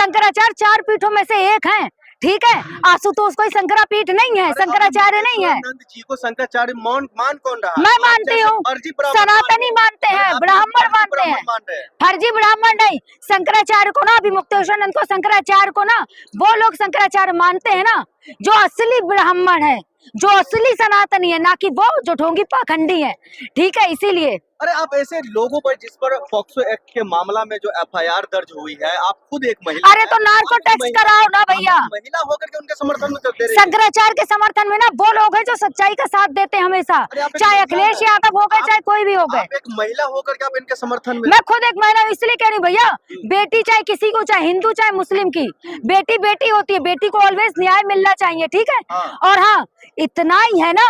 शंकराचार्य 4 पीठों में से एक हैं, ठीक है। आशुतोष कोई शंकरापीठ नहीं है, शंकराचार्य नहीं है। नंद जी को शंकराचार्य मान कौन रहा? मैं मानती हूँ, सनातनी मानते हैं, ब्राह्मण मानते हैं, फर्जी ब्राह्मण नहीं। शंकराचार्य को ना, अभी मुक्तेश्वर नंद को, शंकराचार्य को ना वो लोग शंकराचार्य मानते हैं ना जो असली ब्राह्मण है, जो असली सनातनी है, ना कि वो जो ढोंगी पाखंडी है, ठीक है। इसीलिए अरे आप ऐसे लोगों पर जिस पर पॉक्सो एक्ट के मामला में जो एफआईआर दर्ज हुई है, आप खुद एक महिला, अरे तो नार्को टैक्स कराओ ना भैया। महिला होकर के उनके समर्थन में कर दे रही है। शंकराचार्य के समर्थन में ना वो लोग हैं जो सच्चाई का साथ देते हैं हमेशा, चाहे अखिलेश यादव हो गए, चाहे कोई भी हो गए। एक महिला होकर के आप इनके समर्थन में? मैं खुद एक महिला, इसलिए कह रही भैया, बेटी चाहे किसी को, चाहे हिंदू चाहे मुस्लिम की, बेटी बेटी होती है, बेटी को ऑलवेज न्याय मिलना चाहिए, ठीक है। और हाँ, इतना ही है ना,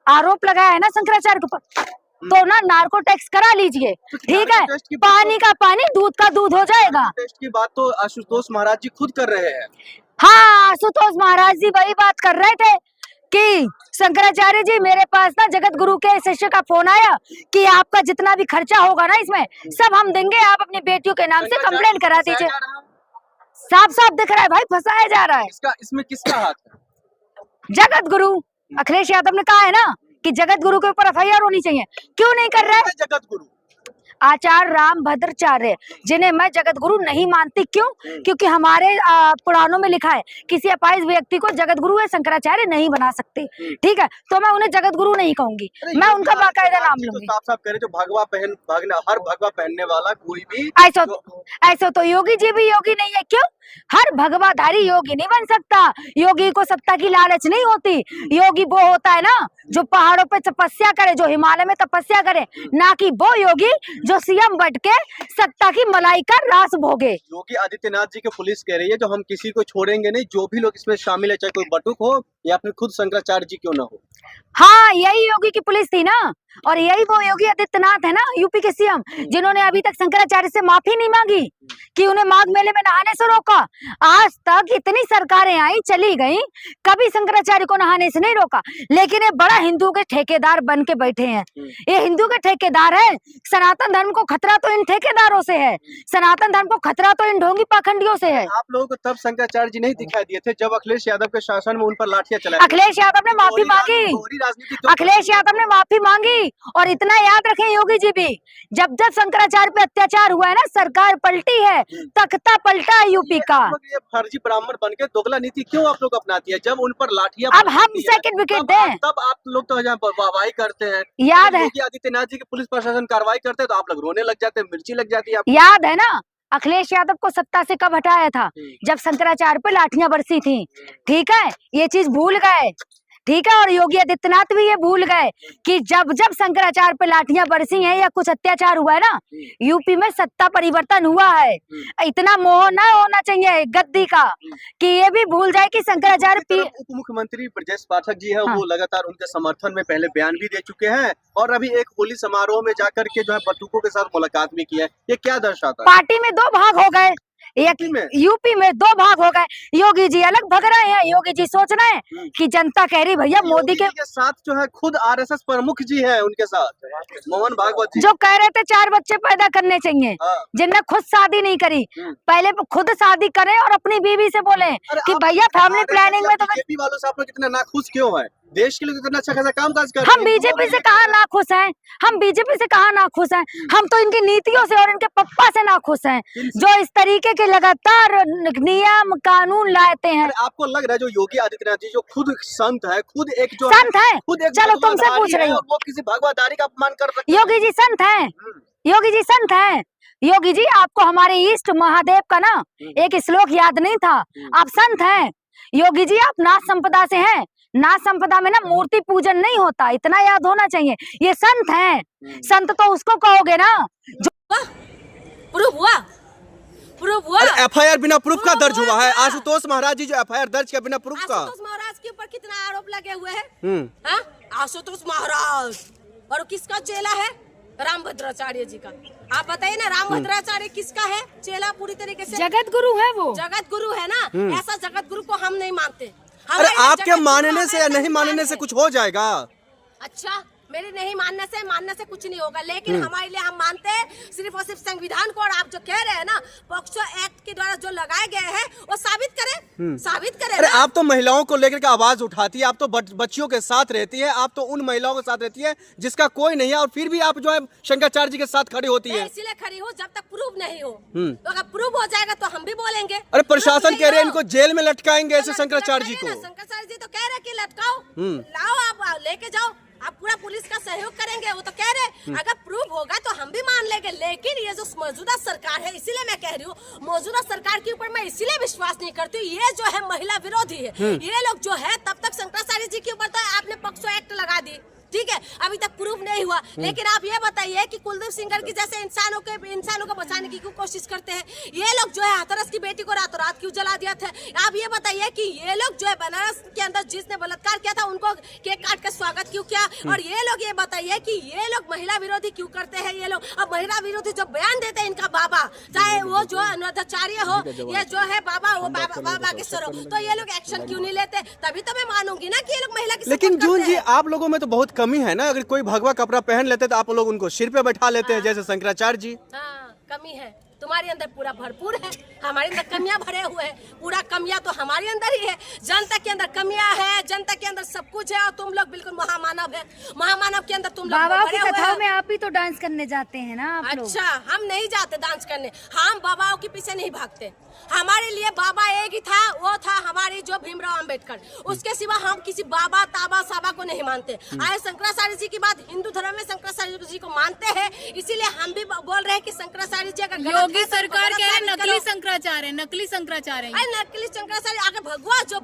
आरोप लगाया है ना शंकराचार्य के ऊपर, तो ना नार्को टैक्स करा लीजिए, ठीक है। पानी का पानी, दूध का दूध हो जाएगा। टेस्ट की बात तो आशुतोष महाराज जी खुद कर रहे हैं। हाँ, आशुतोष महाराज जी वही बात कर रहे थे कि शंकराचार्य जी, मेरे पास ना जगत गुरु के शिष्य का फोन आया कि आपका जितना भी खर्चा होगा ना इसमें सब हम देंगे, आप अपनी बेटियों के नाम से कंप्लेंट करा दीजिए। साफ साफ दिख रहा है भाई, फंसाया जा रहा है। इसमें किसका हाथ है? जगत गुरु अखिलेश यादव ने कहा है ना कि जगत गुरु के ऊपर एफआईआर होनी चाहिए, क्यों नहीं कर रहा है? जगत गुरु आचार्य रामभद्राचार्य, जिन्हें मैं जगत गुरु नहीं मानती, क्यों? क्योंकि हमारे पुराणों में लिखा है किसी अपाहिज व्यक्ति को जगत गुरु या शंकराचार्य नहीं बना सकते, ठीक है। तो मैं उन्हें जगत गुरु नहीं कहूंगी, मैं उनका बाकायदा नाम लूंगी। साफ साफ करे, जो हर भगवा पहनने वाला कोई भी, ऐसा तो योगी जी भी योगी नहीं है, क्यों? हर भगवाधारी योगी नहीं बन सकता। योगी को सत्ता की लालच नहीं होती। योगी वो होता है ना जो पहाड़ों पे तपस्या करे, जो हिमालय में तपस्या करे, ना कि वो योगी जो सीएम बट के सत्ता की मलाई का रास भोगे। योगी आदित्यनाथ जी की पुलिस कह रही है जो हम किसी को छोड़ेंगे नहीं, जो भी लोग इसमें शामिल है, चाहे कोई बटुक हो या फिर खुद शंकराचार्य जी क्यों ना हो। हाँ, यही योगी की पुलिस थी ना, और यही वो योगी आदित्यनाथ है ना, यूपी के सीएम, जिन्होंने अभी तक शंकराचार्य से माफी नहीं मांगी कि उन्हें माघ मेले में नहाने से रोका। आज तक इतनी सरकारें आई चली गई, कभी शंकराचार्य को नहाने से नहीं रोका। लेकिन ये बड़ा हिंदू के ठेकेदार बन के बैठे हैं, ये हिंदू के ठेकेदार है। सनातन धर्म को खतरा तो इन ठेकेदारों से है, सनातन धर्म को खतरा तो इन ढोंगी पाखंडियों से है। आप लोगों को तब शंकराचार्य जी नहीं दिखाई दिए थे जब अखिलेश यादव के शासन में उन पर लाठियां चलाई? अखिलेश यादव ने माफी मांगी, अखिलेश यादव ने माफी मांगी। और इतना याद रखें योगी जी भी, जब जब शंकराचार्य पे अत्याचार हुआ है ना, सरकार पलटी है, तख्ता पलटा है यूपी का। ये फर्जी ब्राह्मण बनके दोगला नीति क्यों आप लोग अपनाती है? जब उन पर लाठियां, अब हम सेकंड विकेट दें, तब आप लोग तो यहाँ वाहवाही करते हैं। याद है योगी आदित्यनाथ जी की पुलिस प्रशासन कार्रवाई करते हैं तो आप लोग रोने लग जाते हैं, मिर्ची लग जाती है। याद है ना अखिलेश यादव को सत्ता से कब हटाया था? जब शंकराचार्य पे लाठियां बरसी थी, ठीक है। ये चीज भूल गए, ठीक है। और योगी आदित्यनाथ भी ये भूल गए कि जब जब शंकराचार्य पे लाठियां बरसी हैं या कुछ अत्याचार हुआ है ना, यूपी में सत्ता परिवर्तन हुआ है। इतना मोह ना होना चाहिए गद्दी का कि ये भी भूल जाए कि शंकराचार्य। उप मुख्यमंत्री ब्रजेश पाठक जी है, वो लगातार उनके समर्थन में पहले बयान भी दे चुके हैं और अभी एक होली समारोह में जाकर के जो है बटुकों के साथ मुलाकात भी की है। ये क्या दर्शाता है? पार्टी में 2 भाग हो गए, यूपी में 2 भाग हो गए। योगी जी अलग भग रहे हैं, योगी जी सोच रहे हैं कि जनता कह रही भैया मोदी के साथ जो है खुद आरएसएस प्रमुख जी है, उनके साथ मोहन भागवत जी, जो कह रहे थे 4 बच्चे पैदा करने चाहिए, जिनने खुद शादी नहीं करी, पहले खुद शादी करें और अपनी बीवी से बोले कि भैया फैमिली प्लानिंग में तो। बीजेपी वालों से आप लोग कितने नाखुश क्यों है? देश के लिए इतना अच्छा खासा काम काज कर रहे हैं। हम बीजेपी से कहाँ नाखुश हैं, हम बीजेपी से कहाँ नाखुश हैं, हम तो इनकी नीतियों से और इनके पप्पा से नाखुश हैं, जो इस तरीके के लगातार नियम कानून लाते हैं। आपको लग रहा है जो योगी आदित्यनाथ जी जो खुद संत है, खुद एक जो संत है, खुद एक चलो तुमसे पूछ रही हूँ, वो किसी भगवादारी का अपमान कर सकते? योगी जी संत है, योगी जी संत है। योगी जी आपको हमारे इष्ट महादेव का ना एक श्लोक याद नहीं था, आप संत हैं। योगी जी आप नाथ संपदा से हैं, नाथ संपदा में ना मूर्ति पूजन नहीं होता, इतना याद होना चाहिए। ये संत हैं, संत तो उसको कहोगे ना जो प्रूफ हुआ। एफआईआर बिना प्रूफ का दर्ज हुआ है। आशुतोष महाराज जी जो एफआईआर दर्ज किया बिना प्रूफ का। आशुतोष महाराज के ऊपर कितना आरोप लगे हुए हैं? आशुतोष महाराज, और किसका चेला है? रामभद्राचार्य जी का। आप बताइए ना, रामभद्राचार्य किसका है चेला? पूरी तरीके से जगत गुरु है, वो जगत गुरु है ना। ऐसा जगत गुरु को हम नहीं मानते। अरे आपके मानने से या नहीं मानने से कुछ हो जाएगा? अच्छा, मेरे नहीं मानने से कुछ नहीं होगा, लेकिन हमारे लिए हम मानते हैं सिर्फ और सिर्फ संविधान को। और आप जो कह रहे हैं ना पॉक्सो एक्ट के द्वारा जो लगाए गए हैं वो साबित करे अरे ना। आप तो महिलाओं को लेकर के आवाज उठाती है, आप तो बच्चियों के साथ रहती है, आप तो उन महिलाओं के साथ रहती है जिसका कोई नहीं है, और फिर भी आप जो है शंकराचार्य जी के साथ खड़ी होती मैं है। इसीलिए खड़ी हूँ जब तक प्रूव नहीं हो। तो अगर प्रूव हो जाएगा तो हम भी बोलेंगे। अरे प्रशासन Proof कह रहे हैं नहीं हो। इनको जेल में लटकाएंगे ऐसे तो शंकराचार्य जी लटकाइए को। ना, शंकराचार्य जी तो कह रहे कि लटकाओ, लाओ आप लेके जाओ, आप पूरा पुलिस का सहयोग करेंगे, वो तो कह रहे। अगर प्रूफ होगा तो हम भी मान लेंगे। लेकिन ये जो मौजूदा सरकार है, इसीलिए मैं कह रही हूँ, मौजूदा सरकार के ऊपर मैं इसीलिए विश्वास नहीं करती हूँ। ये जो है महिला विरोधी है। ये लोग जो है तब तक शंकराचार्य जी के ऊपर तो आपने पॉक्सो एक्ट लगा दी, ठीक है, अभी तक प्रूफ नहीं हुआ। लेकिन आप ये बताइए कि कुलदीप सिंगर की जैसे इंसानों को बचाने की क्यों कोशिश करते हैं? ये लोग जो है हाथरस की बेटी को रातों रात क्यों जला दिया था? आप ये बताइए कि ये लोग जो है बनारस के अंदर जिसने बलात्कार किया था उनको केक काट के स्वागत क्यों किया? और ये लोग ये बताइए कि ये लोग महिला विरोधी क्यों करते हैं? ये लोग अब महिला विरोधी जो बयान देते हैं इनका बाबा, चाहे वो जो अनुराधाचार्य हो, ये जो है बाबा, वो बाबा बागेश्वर हो, तो ये लोग एक्शन क्यों नहीं लेते? तभी तो मैं मानूंगी ना कि ये लोग महिला की लेकिन support जून करते जी, हैं। आप लोगों में तो बहुत कमी है ना, अगर कोई भगवा कपड़ा पहन लेते तो आप लोग उनको सिर पे बैठा लेते हैं जैसे शंकराचार्य जी। हाँ, कमी है। तुम्हारे अंदर पूरा भरपूर है, हमारे अंदर कमियां भरे हुए हैं। पूरा कमियां तो हमारे अंदर ही है। जनता के अंदर कमियां है, जनता के अंदर सब कुछ है, और तुम लोग बिल्कुल महामानव है। महामानव के अंदर तुम लोग बाबा की भरे हुए कथाओं हैं। में आप ही तो डांस करने जाते हैं ना आप लोग। अच्छा, हम नहीं जाते डांस करने, हम बाबाओं के पीछे नहीं भागते। हमारे लिए बाबा एक ही था, वो था हमारी जो भीमराव अंबेडकर। उसके सिवा हम किसी बाबा ताबा साबा को नहीं मानते। आए शंकराचार्य जी की बात, हिंदू धर्म में शंकराचार्य जी को मानते हैं, इसीलिए हम भी बोल रहे हैं कि शंकराचार्य जी अगर गलत योगी है तो सरकार गलत कह रहे साबित नकली करो। शंकराचार्य, नकली शंकराचार्य। अरे नकली शंकराचार्य, अगर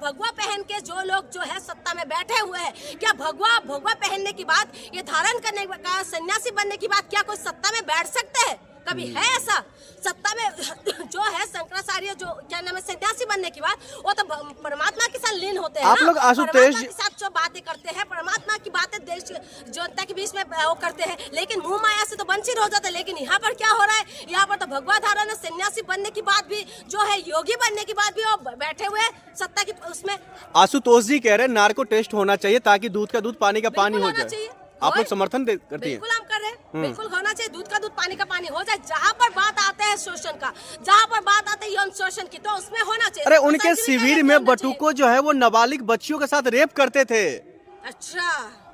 भगवा पहन के जो लोग जो है सत्ता में बैठे हुए हैं, क्या भगवा पहनने की बात, ये धारण करने का, सन्यासी बनने की बात, क्या कोई सत्ता में बैठ सकते हैं? कभी है ऐसा? सत्ता में जो है शंकराचार्य जो क्या नाम है सन्यासी बनने की बात, वो तो परमात्मा के साथ लीन होते हैं आप ना। लोग आशुतोष परमात्मा के साथ जो बातें करते हैं, परमात्मा की बातें देश जनता के बीच में वो करते हैं, लेकिन मुंह माया से तो वंचित हो जाते हैं। लेकिन यहाँ पर क्या हो रहा है? यहाँ पर तो भगवा धारण है, सन्यासी बनने की बात भी जो है, योगी बनने की बात भी, वो बैठे हुए सत्ता की उसमें। आशुतोष जी कह रहे हैं नार्को टेस्ट होना चाहिए ताकि दूध का दूध पानी का पानी बिल्कुल हो होना जाए। चाहिए। आप लोग होए। समर्थन करती हैं? बिल्कुल हम कर रहे हैं, बिल्कुल होना चाहिए। दूध का दूध पानी का पानी हो जाए। जहाँ पर बात आते है शोषण का, जहाँ पर बात आते है यौन शोषण की, तो उसमें होना चाहिए। अरे तो उनके साइकिल शिविर का में होना चाहिए। बटुको जो है वो नाबालिग बच्चियों के साथ रेप करते थे। अच्छा,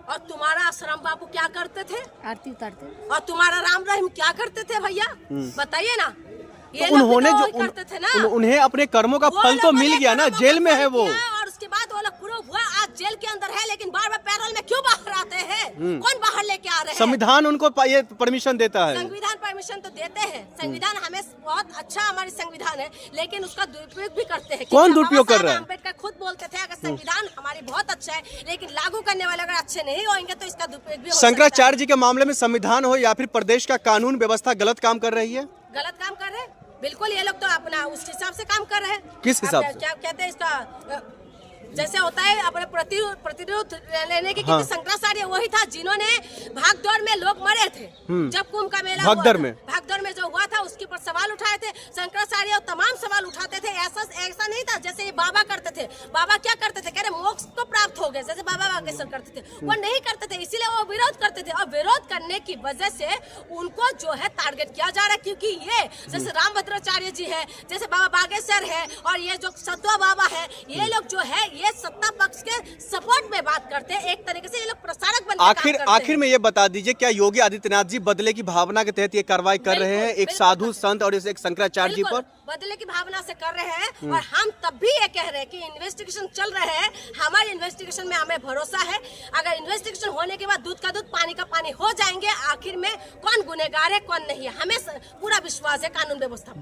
और तुम्हारा आश्रम बाबू क्या करते थे? आरती उतारते। और तुम्हारा राम रहीम क्या करते थे भैया? बताइए ना। ये तो लोग भी उन्होंने तो जो वही करते थे ना। उन्हें अपने कर्मों का वो फल तो लोगों मिल ने गया ना, कर्मों जेल का में फल है वो। किया, और उसके बाद वो लोग प्रूफ हुआ, आज जेल के अंदर है, लेकिन बार बार पैरोल में क्यों बाहर आते हैं? कौन बाहर लेके आ रहे हैं? संविधान उनको ये परमिशन देता है। संविधान परमिशन तो देते हैं, संविधान हमें बहुत अच्छा, हमारी संविधान है, लेकिन उसका दुरुपयोग भी करते हैं। कौन क्योंकि दुरुपयोग बाबा कर रहा है? साहब अम्बेडकर खुद बोलते थे अगर संविधान हमारी बहुत अच्छा है, लेकिन लागू करने वाले अगर अच्छे नहीं होंगे तो इसका दुरुपयोग भी हो सकता है। शंकराचार्य जी के मामले में संविधान हो या फिर प्रदेश का कानून व्यवस्था गलत काम कर रही है। गलत काम कर रहे हैं, बिल्कुल। ये लोग तो अपना उस हिसाब से काम कर रहे हैं। किस हिसाब से? क्या कहते हैं इसका, जैसे होता है अपने प्रतिरोध लेने की। हाँ। क्योंकि शंकराचार्य वही था जिन्होंने भागदौड़ में लोग मरे थे। जब कुंभ का मेला भागदौड़ हुआ था, में। भागदौड़ में जो हुआ था उसके ऊपर सवाल उठाए थे शंकराचार्य, और तमाम सवाल उठाते थे। ऐसा नहीं था जैसे ये बाबा करते थे। बाबा क्या करते थे? कह रहे मोक्ष तो प्राप्त हो गए, जैसे बाबा बागेश्वर करते थे, वो नहीं करते थे, इसीलिए वो विरोध करते थे। और विरोध करने की वजह से उनको जो है टारगेट किया जा रहा है। क्योंकि ये जैसे रामभद्राचार्य जी है, जैसे बाबा बागेश्वर है, और ये जो सत्वा बाबा है, ये लोग जो है ये सत्ता पक्ष के सपोर्ट में बात करते हैं। एक तरीके से ये लोग प्रसारक बनकर काम करते हैं। आखिर में ये बता दीजिए, क्या योगी आदित्यनाथ जी बदले की भावना के तहत ये कार्रवाई कर रहे हैं एक साधु संत और एक शंकराचार्य जी पर? बदले की भावना से कर रहे हैं। और हम तब भी ये कह रहे हैं कि इन्वेस्टिगेशन चल रहे हैं, हमारे इन्वेस्टिगेशन में हमें भरोसा है। अगर इन्वेस्टिगेशन होने के बाद दूध का दूध पानी का पानी हो जाएंगे, आखिर में कौन गुनहगार है कौन नहीं है, हमें पूरा विश्वास है कानून व्यवस्था पर।